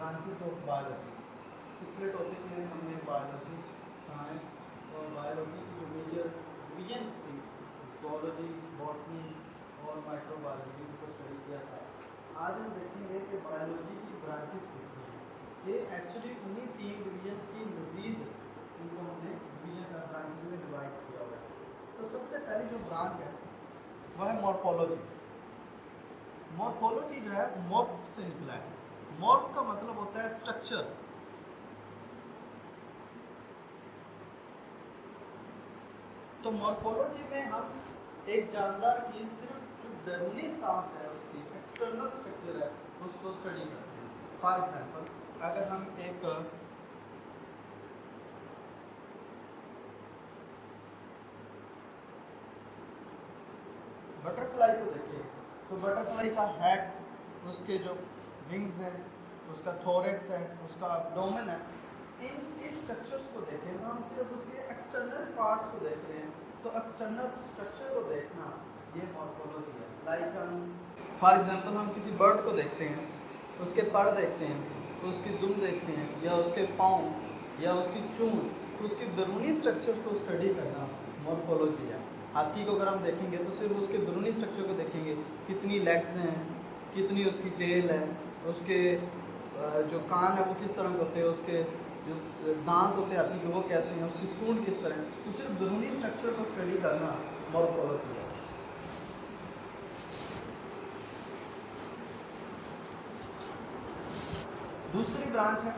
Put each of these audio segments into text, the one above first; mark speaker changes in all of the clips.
Speaker 1: Branches of biology. पिछले topic में हमने बायोलॉजी, साइंस और बायोलॉजी की जो मेजर डिविजन्स थी, zoology, बॉटनी और माइक्रोबायोलॉजी को स्टडी किया था। आज हम देखेंगे कि बायोलॉजी की ब्रांचेस कितनी हैं। ये एक्चुअली उन्हीं 3 डिविजन्स की मज़ीद इनको हमने डिवीजन ब्रांचेस में डिवाइड किया हुआ है। तो सबसे पहली जो ब्रांच है वह है मॉर्फोलॉजी। मॉर्फोलॉजी जो है मॉर्फ से निकला है। मॉर्फ का मतलब होता है स्ट्रक्चर। तो मॉर्फोलॉजी में हम एक जानदार की सिर्फ जो बैरूनी साख है, उसकी एक्सटर्नल स्ट्रक्चर है, उसको स्टडी करते हैं। फॉर एग्जांपल अगर हम एक बटरफ्लाई को देखें तो बटरफ्लाई का हेड, उसके जो विंग्स हैं, उसका थोरेक्स है, उसका एब्डोमेन है, इस स्ट्रक्चर्स को देखें तो हम सिर्फ उसके एक्सटर्नल पार्ट्स को देख रहे हैं। तो एक्सटर्नल स्ट्रक्चर को देखना ये मॉर्फोलॉजी है। लाइक हम फॉर एग्जांपल हम किसी बर्ड को देखते हैं, उसके पर देखते हैं, उसकी दुम देखते हैं, या उसके पाँव या उसकी चोंच, तो उसकी बैरूनी स्ट्रक्चर को स्टडी करना मॉर्फोलॉजी है। हाथी को अगर हम देखेंगे तो सिर्फ उसके बैरूनी स्ट्रक्चर को देखेंगे, कितनी लेग्स हैं, कितनी उसकी टेल है, उसके जो कान है वो किस तरह के होते हैं, उसके जो दांत होते हैं हाथी के वो कैसे हैं, उसकी सूंड किस तरह है, तो सिर्फ बैरूनी स्ट्रक्चर को स्टडी करना मॉर्फोलॉजी है। दूसरी ब्रांच है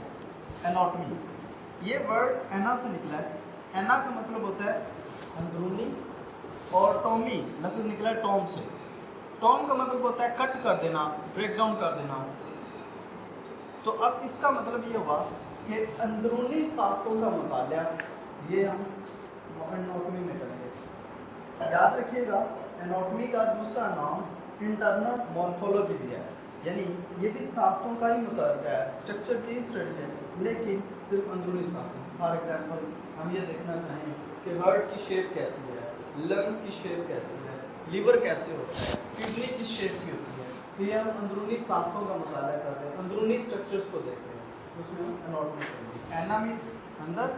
Speaker 1: एनाटॉमी। ये वर्ड एना से निकला है। एना का मतलब होता है अंदरूनी और टॉमी लफ्ज़ निकला है टॉम से। टॉम का मतलब होता है कट कर देना, ब्रेक डाउन कर देना। तो अब इसका मतलब ये हुआ कि अंदरूनी साख्तों का मुताला ये हम एनाटॉमी में करेंगे। याद रखिएगा एनाटॉमी का दूसरा नाम इंटरनल मॉर्फोलॉजी भी है, यानी ये भी साख्तों का ही मुताबिक है, स्ट्रक्चर की स्टडी है, लेकिन सिर्फ अंदरूनी साख्तों। फॉर एग्जांपल हम ये देखना चाहें कि हार्ट की शेप कैसी है, लंग्स की शेप कैसी है, लीवर कैसे होता है, किडनी किस शेप की होती है, तो ये हम अंदरूनी साख्तों का मुताला कर रहे हैं, अंदरूनी स्ट्रक्चर्स को देख रहे हैं, उसमें हम एनाटॉमी करेंगे। एना में अंदर,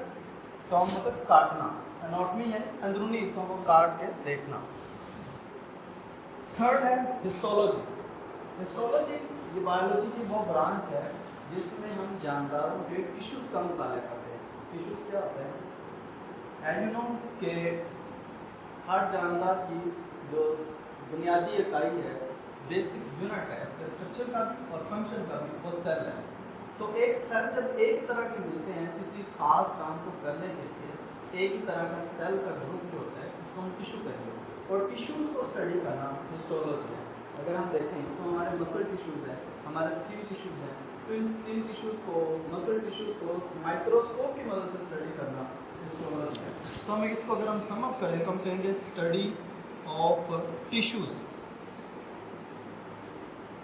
Speaker 1: टॉम मतलब काटना, एनाटॉमी यानी अंदरूनी हिस्सों को काट के देखना। थर्ड है हिस्टोलॉजी। हिस्टोलॉजी ये बायोलॉजी की वो ब्रांच है जिसमें हम जानदारों के टिश्यूज़ का मुताला करते हैं। टिश्यूज़ क्या होते हैं? एज यू नो कि हर जानदार की जो बुनियादी इकाई है, बेसिक यूनिट है, उसके स्ट्रक्चर का भी और फंक्शन का भी, वो सेल है। तो एक सेल जब एक तरह के मिलते हैं किसी खास काम को करने के लिए, एक ही तरह का सेल का ग्रुप जो होता है उसको हम टिश्यू कहेंगे, और टिश्यूज़ को स्टडी करना हिस्टोलॉजी है। अगर हम देखें तो हमारे मसल टिश्यूज़ हैं, हमारे स्किन टिश्यूज़ हैं, तो इन स्किन टिश्यूज़ को, मसल टिश्यूज़ को माइक्रोस्कोप की मदद से स्टडी करना हिस्टोलॉजी है। तो हम इसको अगर हम सम अप करें तो हम कहेंगे study of tissues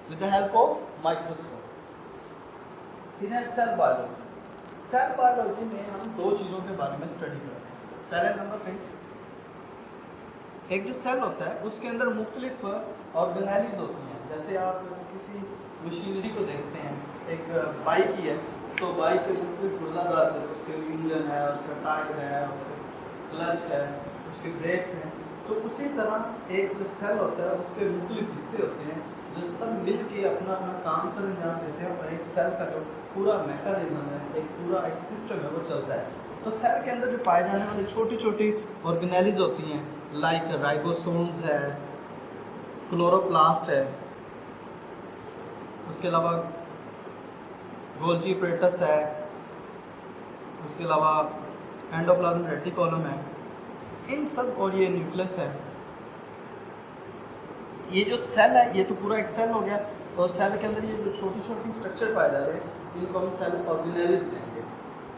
Speaker 1: with the help of microscope. फिर है सेल बायोलॉजी। सेल बायोलॉजी में हम दो चीज़ों के बारे में स्टडी करते हैं। पहले नंबर पे एक जो सेल होता है उसके अंदर मुख्तलिफ ऑर्गेनेलिज होती हैं। जैसे आप किसी मशीनरी को देखते हैं, एक बाइक ही है तो बाइक के मुख्तलिफ गुर्जादार है, उसके इंजन है, उसका टायर है, उसका क्लच है, उसके ब्रेक्स हैं। तो उसी तरह एक जो सेल होता है उसके मुख्तलिफ हिस्से होते हैं जो सब मिल के अपना अपना काम सर अंजाम देते हैं, और एक सेल का जो पूरा मैकेनिज्म है, एक पूरा एक सिस्टम है, वो चलता है। तो सेल के अंदर जो पाए जाने वाली छोटी छोटी ऑर्गेनेलिज होती हैं, लाइक राइबोसोम्स है, क्लोरोप्लास्ट है, उसके अलावा गोल्जी एपरेटस है, उसके अलावा एंडोप्लाज्म रेटिकुलम है, इन सब, और ये न्यूक्लियस है। ये जो सेल है ये तो पूरा एक सेल हो गया, और सेल के अंदर ये जो छोटी छोटी स्ट्रक्चर पाए जा रहे हैं इनको हम सेल ऑर्गेनेलिज कहेंगे।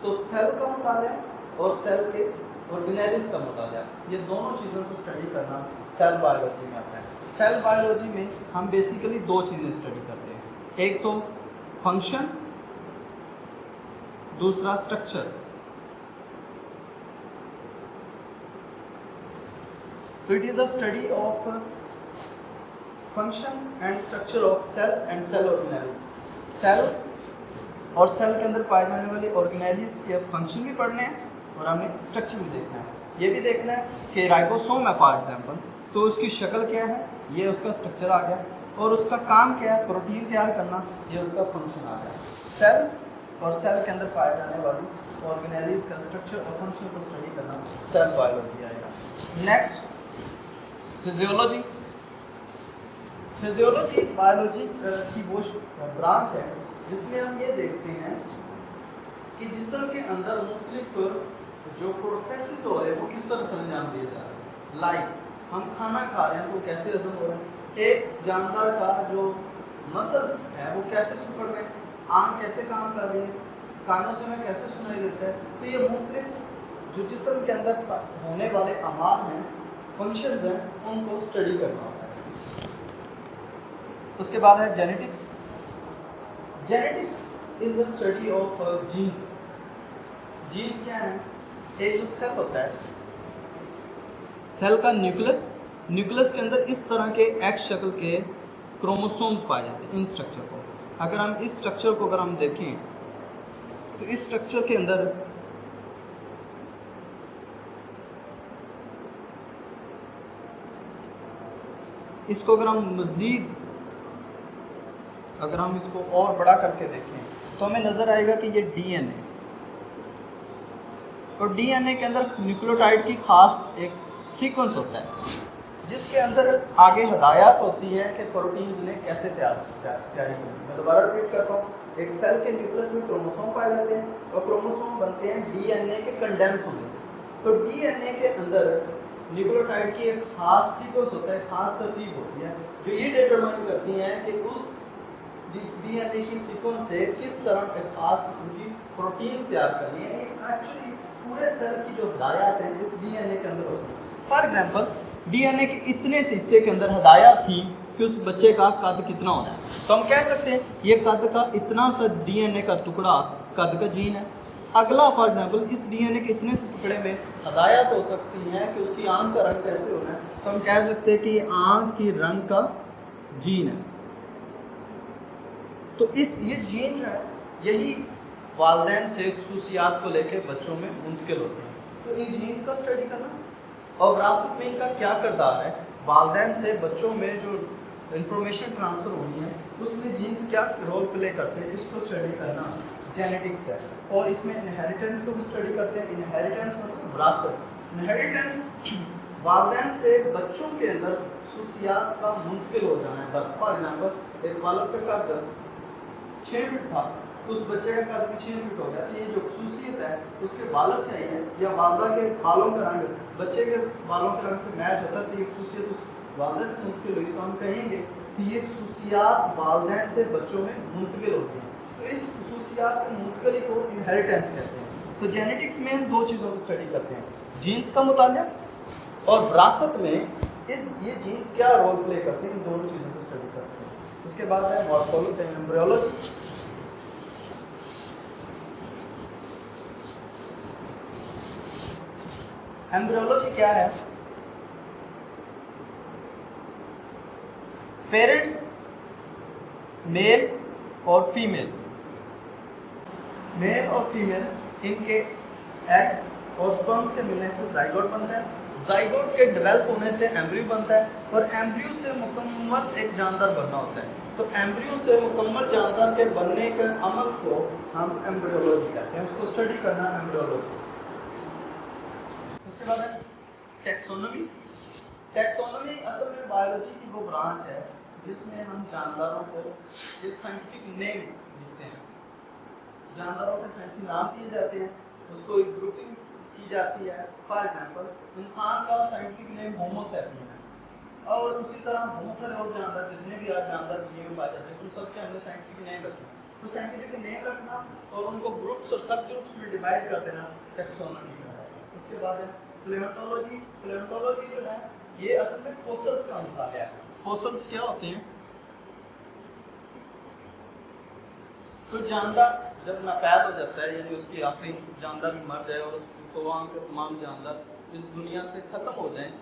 Speaker 1: तो सेल का मुताला और सेल के ऑर्गेनेलिज का मुताला, ये दोनों चीज़ों को स्टडी करना सेल बायोलॉजी में आता है। सेल बायोलॉजी में हम बेसिकली दो चीज़ें स्टडी करते हैं, एक तो फंक्शन, दूसरा स्ट्रक्चर। तो it is the study of function and structure of cell and cell organelles. Cell और सेल के अंदर पाए जाने वाले ऑर्गेनेलिस के फंक्शन भी पढ़ने हैं और हमें स्ट्रक्चर भी देखना है। ये भी देखना है कि राइबोसोम है फॉर एग्जांपल, तो उसकी शक्ल क्या है, ये उसका स्ट्रक्चर आ गया, और उसका काम क्या है, प्रोटीन तैयार करना, ये उसका फंक्शन आ गया। सेल और सेल के अंदर पाए जाने वाली ऑर्गेनेलिस का स्ट्रक्चर और फंक्शन को स्टडी करना सेल बायोलॉजी आएगा। Next physiology. फिजियोलॉजी बायोलॉजी की वो ब्रांच है जिसमें हम ये देखते हैं कि जिस्म के अंदर मुख्तलिफ जो प्रोसेसेस हो रहे हैं वो किस तरह से अंजाम दिए जा रहे हैं। लाइक हम खाना खा रहे हैं तो कैसे हजम हो रहा है, एक जानदार का जो मसल्स है वो कैसे सिकुड़ रहे हैं, आंख कैसे काम कर रही है, कानों से हमें कैसे सुनाई देता है। तो ये मुख्तलिफ जो जिस्म के अंदर होने वाले अमाल हैं, फंक्शंस हैं, उनको स्टडी करना होता है। उसके बाद है genetics. Genetics is the study of genes. Genes क्या है, एक जो सेल होता है, सेल का न्यूक्लियस, न्यूक्लियस के अंदर इस तरह के एक्स शक्ल के क्रोमोसोम्स पाए जाते हैं। इन स्ट्रक्चर को अगर हम इस स्ट्रक्चर को अगर हम देखें तो इस स्ट्रक्चर के अंदर इसको अगर हम मज़ीद अगर हम इसको और बड़ा करके देखें तो हमें नज़र आएगा कि ये डीएनए, और डीएनए के अंदर न्यूक्लियोटाइड की खास एक सीक्वेंस होता है जिसके अंदर आगे हदायत होती है कि प्रोटीन्स ने कैसे तैयारी करनी। मैं दोबारा रिपीट करता हूँ, एक सेल के न्यूक्लियस में क्रोमोसोम पाए जाते हैं और क्रोमोसोम बनते हैं डीएनए के कंडेंस होने से। तो डीएनए के अंदर न्यूक्लियोटाइड की एक खास सीक्वेंस होता है, खास तरतीब होती है जो ये डिटरमाइन करती है कि उस डीएनए की सीक्वेंस से किस तरह एक खास किस्म की प्रोटीन तैयार करनी है। एक्चुअली पूरे सेल की जो हदायत है इस डीएनए के अंदर होती है। फॉर एग्जांपल डीएनए के इतने से हिस्से के अंदर हदायत थी कि उस बच्चे का कद कितना होना है, तो हम कह सकते हैं ये कद का इतना सा डीएनए का टुकड़ा कद का जीन है। अगला फॉर एग्जांपल इस डीएनए के इतने से टुकड़े में हदायत हो सकती है कि उसकी आंख का रंग कैसे होना है, तो हम कह सकते हैं कि ये आंख की रंग का जीन है। तो ये जीन जो है यही वालिदैन से खुसूसियात को लेकर बच्चों में मुंतकिल होते हैं। तो इन जीन्स का स्टडी करना और विरासत में इनका क्या किरदार है, वालिदैन से बच्चों में जो इंफॉर्मेशन ट्रांसफ़र होनी है उसमें जीन्स क्या रोल प्ले करते हैं, इसको स्टडी करना जेनेटिक्स है। और इसमें इनहेरिटेंस को भी स्टडी करते हैं। इनहेरिटेंस मतलब विरासत। इनहेरिटेंस वालिदैन से बच्चों के अंदर खुसूसियात का मुंतकिल हो जाना है। बस फॉर एग्जाम्पल एक वालिद का कद 6 फीट था, उस बच्चे का कद भी 6 फीट हो गया, तो ये जो खुसूसियत है उसके वालिद से आई है, या वालदा के बालों का रंग बच्चे के बालों के रंग से मैच होता है, तो ये खुसूसियत उस वालदा से मुंतकिल हुई, तो हम कहेंगे कि ये खुसूसियात वालिदैन से बच्चों में मुंतकिल होती हैं। तो इस खुसूसियात की मुंतकली को इनहेरिटेंस कहते हैं। तो जेनेटिक्स में हम दो चीज़ों को स्टडी करते हैं, जीन्स का मुतालिया और विरासत में ये जीन्स क्या रोल प्ले करते हैं, इन दोनों चीज़ों को स्टडी करते हैं। उसके बाद है मॉर्फोलॉजी एंड एम्ब्रियोलॉजी। एम्ब्रियोलॉजी क्या है, पेरेंट्स मेल और फीमेल, मेल और फीमेल इनके एग्स और स्पर्म्स के मिलने से जाइगोट बनता है, जाइगोट के डेवलप होने से एम्ब्रियो बनता है, और एम्ब्रियो से मुकम्मल एक जानदार बनना होता है। तो एम्ब्रियो से मुकम्मल जानदार के बनने के अमल को हम एम्ब्रियोलॉजी कहते हैं, उसको स्टडी करना एम्ब्रियोलॉजी। उसके बाद है टैक्सोनॉमी। टैक्सोनॉमी असल में बायोलॉजी की वो ब्रांच है जिसमें हम जानदारों को ये साइंटिफिक नेम देते हैं, जानदारों के साइंसी नाम दिए जाते हैं, उसको एक ग्रुपिंग की जाती है। फॉर एग्जांपल इंसान का साइंटिफिक नेम होमो सैपियन है, और उसी तरह बहुत सारे और जानदार जितने भी आज जानदार दुनिया में पाए जाते हैं उन सबके हमने साइंटिफिक नेम रखना। तो साइंटिफिक नेम रखना और उनको ग्रुप्स और सब ग्रुप्स में डिवाइड कर देना टैक्सोनॉमी का है। उसके बाद है प्लेओंटोलॉजी। प्लेओंटोलॉजी जो है ये असल में फॉसिल्स का मुताला है। फॉसिल्स क्या होते हैं, तो जानदार जब नापैद हो जाता है, यानी उसकी आखिरी जानदार भी मर जाए और उसको वहाँ के तमाम जानदार इस दुनिया से ख़त्म हो जाएं,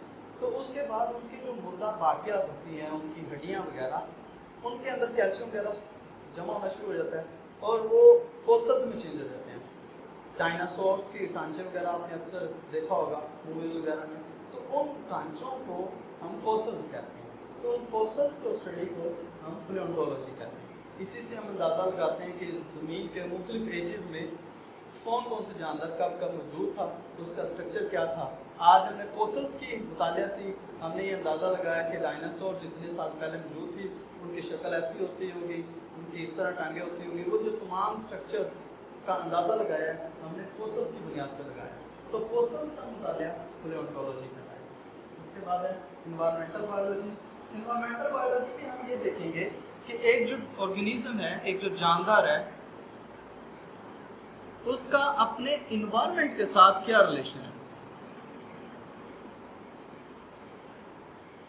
Speaker 1: तो उसके बाद उनकी जो मुर्दा बाकियात होती हैं, उनकी हड्डियाँ वगैरह, उनके अंदर कैल्शियम वगैरह जमा होना शुरू हो जाता है, और वो फोसल्स में चेंज हो जाते हैं। डायनासोर्स के ढांचे वगैरह आपने अक्सर देखा होगा मूवीज वगैरह में, तो उन ढांचों को हम फोसल्स कहते हैं। तो उन फोसल्स को स्टडी को हम पैलियोंटोलॉजी कहते हैं। इसी से हम अंदाज़ा लगाते हैं कि इस ज़मीन के मुख्तलिफ एजेस में कौन कौन से जानवर कब कब मौजूद था, उसका स्ट्रक्चर क्या था। आज हमने फोसल्स की मुतालिया से हमने ये अंदाज़ा लगाया कि डायनासोर्स इतने साल पहले मौजूद थी, उनकी शक्ल ऐसी होती होगी, उनकी इस तरह टांगें होती होंगी। वो जो तमाम स्ट्रक्चर का अंदाज़ा लगाया है हमने फोसल्स की बुनियाद पर लगाया। तो फोसल्स का मुतालिया पैलियोंटोलॉजी कहलाएगा। उसके बाद है इन्वायरमेंटल बायोलॉजी। इन्वायरमेंटल बायोलॉजी में हम ये देखेंगे कि एक जो ऑर्गेनिज्म है, एक जो जानदार है, उसका अपने इन्वायरमेंट के साथ क्या रिलेशन है।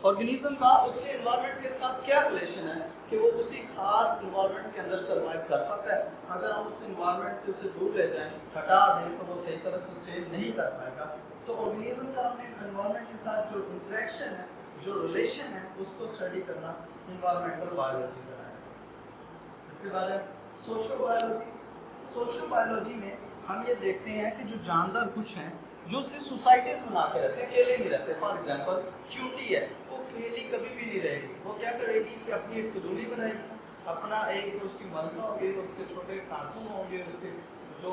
Speaker 1: ऑर्गेनिज्म का उसके इन्वायरमेंट के साथ क्या रिलेशन है कि वो उसी खास इन्वायरमेंट के अंदर सर्वाइव कर पाता है। अगर हम उस इन्वायरमेंट से उसे दूर ले जाएं, हटा दें, तो वो सही तरह से स्टे नहीं कर पाएगा। तो ऑर्गेनिज्म का अपने इन्वायरमेंट के साथ जो इंटरेक्शन है, जो रिलेशन है, उसको स्टडी करना इन्वायरमेंटल बायोलॉजी कहलाएगा। इसके बाद है सोशो बायोलॉजी। सोशो बायोलॉजी में हम ये देखते हैं कि जो जानदार कुछ हैं जो सिर्फ सोसाइटीज बना के रहते हैं, अकेले नहीं रहते। फॉर एग्जांपल चींटी है, वो अकेली कभी भी नहीं रहेगी। वो क्या करेगी कि अपनी एक कॉलोनी बनाएगी, अपना एक उसकी मलका होगी, उसके छोटे कार्टून होंगे, उसके जो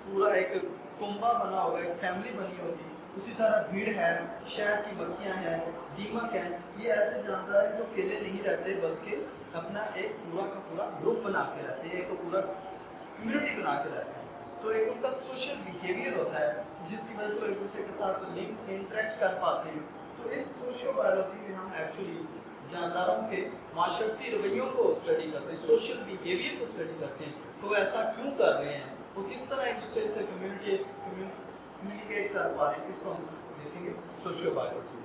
Speaker 1: पूरा एक कुंबा बना होगा, एक फैमिली बनी होगी। उसी तरह भीड़ है, शहर की मक्खियाँ हैं, दीमक हैं, ये ऐसे जानदार हैं जो अकेले नहीं रहते बल्कि अपना एक पूरा का पूरा ग्रुप बना के रहते हैं, एक पूरा कम्युनिटी बना के रहते हैं। तो एक उनका सोशल बिहेवियर होता है जिसकी वजह से वो एक दूसरे के साथ लिंक इंटरेक्ट कर पाते हैं। तो इस सोशल बायोलॉजी में हम एक्चुअली जानदारों के माशरती रवैयों को स्टडी करते हैं, सोशल बिहेवियर को स्टडी करते हैं। तो वो ऐसा क्यों कर रहे हैं, वो किस तरह एक दूसरे से कम्युनिकेट कर पा रहे हैं, इसको हम देखेंगे सोशल बायोलॉजी।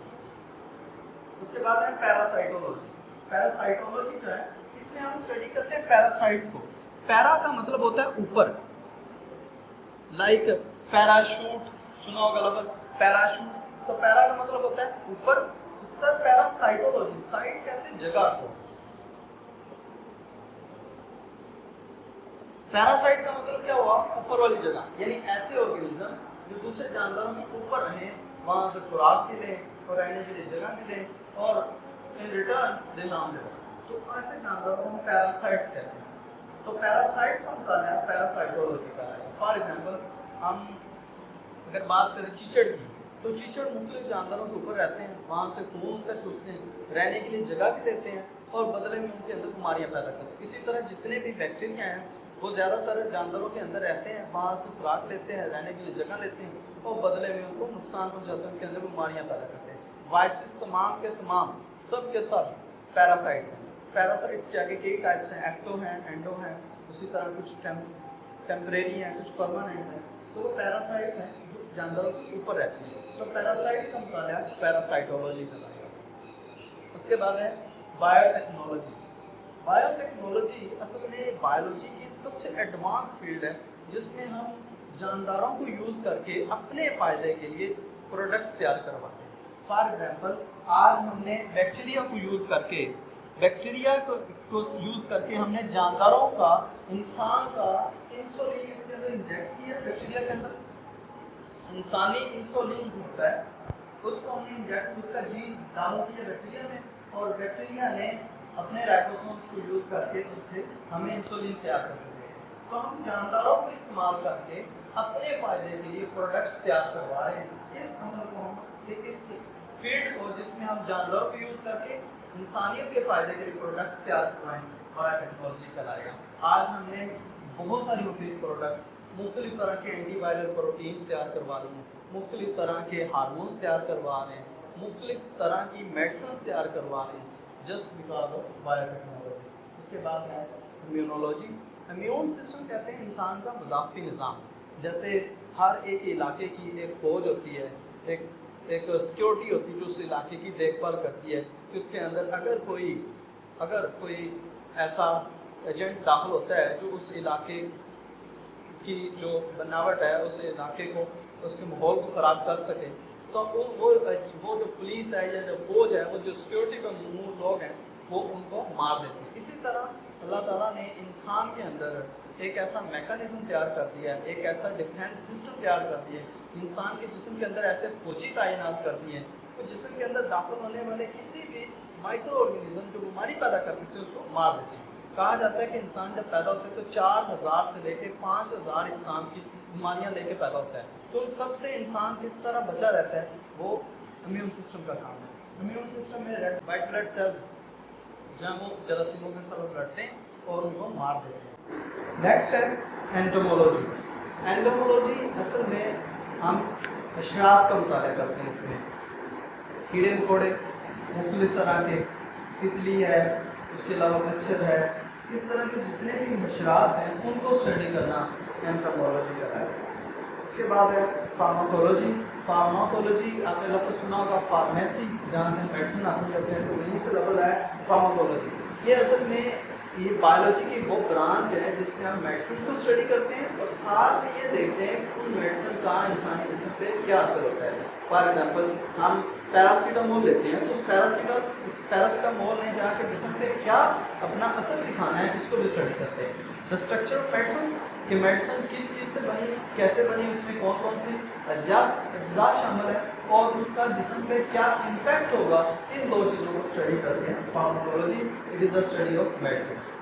Speaker 1: उसके बाद है पैरासाइटोलॉजी। पैरासाइटोलॉजी जो है, इसमें हम स्टडी करते हैं पैरासाइट्स को। पैरा का मतलब होता है ऊपर, लाइक पैराशूट, सुना होगा लफ्ज़ पैराशूट। तो पैरा का मतलब होता है ऊपर। उस तरह पैरासाइटोलॉजी, साइट कहते हैं जगह को। पैरासाइट का मतलब क्या हुआ, ऊपर वाली जगह, यानी ऐसे ऑर्गेनिज्म जो दूसरे जानवरों के ऊपर रहें, वहां से खुराक मिले और रहने के लिए जगह मिले और इन रिटर्न दे नाम ले। तो ऐसे जानवरों को हम पैरासाइट्स कहते हैं। तो पैरासाइट्स का मुताबिक पैरासाइटोलॉजी का है। फॉर एग्जांपल हम अगर बात करें चीचड़ की, तो चीचड़ मुख्तलिफ जानवरों के ऊपर रहते हैं, वहाँ से खून का चूसते हैं, रहने के लिए जगह भी लेते हैं और बदले में उनके अंदर बीमारियाँ पैदा करते हैं। इसी तरह जितने भी बैक्टीरिया हैं वो ज़्यादातर जानवरों के अंदर रहते हैं, वहाँ से खुराक लेते हैं, रहने के लिए जगह लेते हैं और बदले में उनको नुकसान पहुँचाते हैं, उनके अंदर बीमारियाँ पैदा करते हैं। वायरसेस तमाम के तमाम सब के सब पैरासाइट्स हैं। पैरासाइट्स के आगे कई टाइप्स हैं, एक्टो हैं, एंडो हैं, उसी तरह कुछ टेम्परेरी हैं, कुछ परमानेंट हैं। तो पैरासाइट्स हैं जो जानवरों के ऊपर रहते हैं। तो पैरासाइट्स का मुताबिया पैरासाइटोलॉजी कहलाएगा। उसके बाद है बायोटेक्नोलॉजी। बायोटेक्नोलॉजी असल में बायोलॉजी की सबसे एडवांस फील्ड है जिसमें हम जानदारों को यूज़ करके अपने फ़ायदे के लिए प्रोडक्ट्स तैयार करवाते हैं। फॉर एग्जांपल आज हमने बैक्टीरिया को यूज़ करके हमने जानदारों का, इंसान का इंसुलिन इसके अंदर इंजेक्ट किया। बैक्टीरिया के अंदर इंसानी इंसुलिन होता है, उसको हमने इंजेक्ट, उसका जीन डाउन किया बैक्टीरिया में और बैक्टीरिया ने अपने राइबोसोम्स को यूज़ करके उससे हमें इंसुलिन तैयार कर दिया। तो हम जानदारों को इस्तेमाल करके अपने फ़ायदे के लिए प्रोडक्ट्स तैयार करवा रहे हैं। इस अमल को हम, इस फील्ड को जिसमें हम जानदारों को यूज़ करके इंसानियत के फ़ायदे के लिए प्रोडक्ट्स तैयार करवाएं, बायोटेक्नोलॉजी कहलाएगा। आज हमने बहुत सारी मुख्तलिफ प्रोडक्ट्स, मुख्तलिफ तरह के एंटीवायरल प्रोटीन्स तैयार करवा रहे हैं, मुख्तलिफ तरह के हार्मोन्स तैयार करवा रहे हैं, मुख्तलिफ तरह की मेडिसिन तैयार करवा रहे हैं जस्ट बिकॉज ऑफ बायोटेक्नोलॉजी। उसके बाद है इम्यूनोलॉजी। इम्यून सिस्टम कहते हैं इंसान का मुदाफ़ती निज़ाम। जैसे हर एक इलाके की एक फ़ौज होती है, एक सिक्योरिटी होती है जो उस इलाके की देखभाल करती है कि उसके अंदर अगर कोई ऐसा एजेंट दाखिल होता है जो उस इलाके की जो बनावट है, उस इलाके को, उसके माहौल को ख़राब कर सके, तो वो जो पुलिस है या जो फौज है, वो जो सिक्योरिटी पे लोग हैं, वो उनको मार देती है। इसी तरह अल्लाह ताला ने इंसान के अंदर एक ऐसा मैकेनिज्म तैयार कर दिया है, एक ऐसा डिफेंस सिस्टम तैयार कर दिया है, इंसान के जिस्म के अंदर ऐसे फौजी तैनात कर दिए हैं, तो जिस्म के अंदर दाखिल होने वाले किसी भी माइक्रो ऑर्गेनिज्म जो बीमारी पैदा कर सकते हैं उसको मार देते हैं। कहा जाता है कि इंसान जब पैदा होता है तो 4000 से लेकर 5000 इंसान की बीमारियां लेके पैदा होता है। तो उन सबसे इंसान किस तरह बचा रहता है, वो इम्यून सिस्टम का काम है। इम्यून सिस्टम में रेड वाइट ब्लड सेल्स जो है वो जरासीमों के खिलाफ लड़ते हैं और उनको मार देते हैं। नेक्स्ट है एंटोमोलॉजी। एंटोमोलॉजी असल में हम अशरात का मुताला करते हैं। इसमें कीड़े मकोड़े मुख्तलिफ तरह के, तितली है, उसके अलावा मच्छर है, इस तरह के जितने भी मशरात हैं उनको स्टडी करना एंटोमोलॉजी का है। उसके बाद है फार्माकोलॉजी। फार्माकोलॉजी आपने लफ्ज़ सुना होगा फार्मेसी, जहाँ से मेडिसिन हासिल करते हैं, तो वहीं से लफ्ज़ है फार्माकोलॉजी। ये असल में ये बायोलॉजी की वो ब्रांच है जिसमें हम मेडिसिन को स्टडी करते हैं और साथ में ये देखते हैं कि उन मेडिसिन का इंसानी जिस्म पे क्या असर होता है। फॉर एग्जांपल हम पैरासीटामोल लेते हैं, तो उस पैरासीटामोल ने जाके जिस्म पे क्या अपना असर दिखाना है, इसको भी स्टडी करते हैं। द स्ट्रक्चर ऑफ मेडिसिन, कि मेडिसिन किस चीज़ से बनी, कैसे बनी, उसमें कौन कौन सी अज्जा शामिल है और उसका जिस्म पे क्या इम्पैक्ट होगा, इन दो चीज़ों को स्टडी करते हैं pharmacology. It is the study of medicine.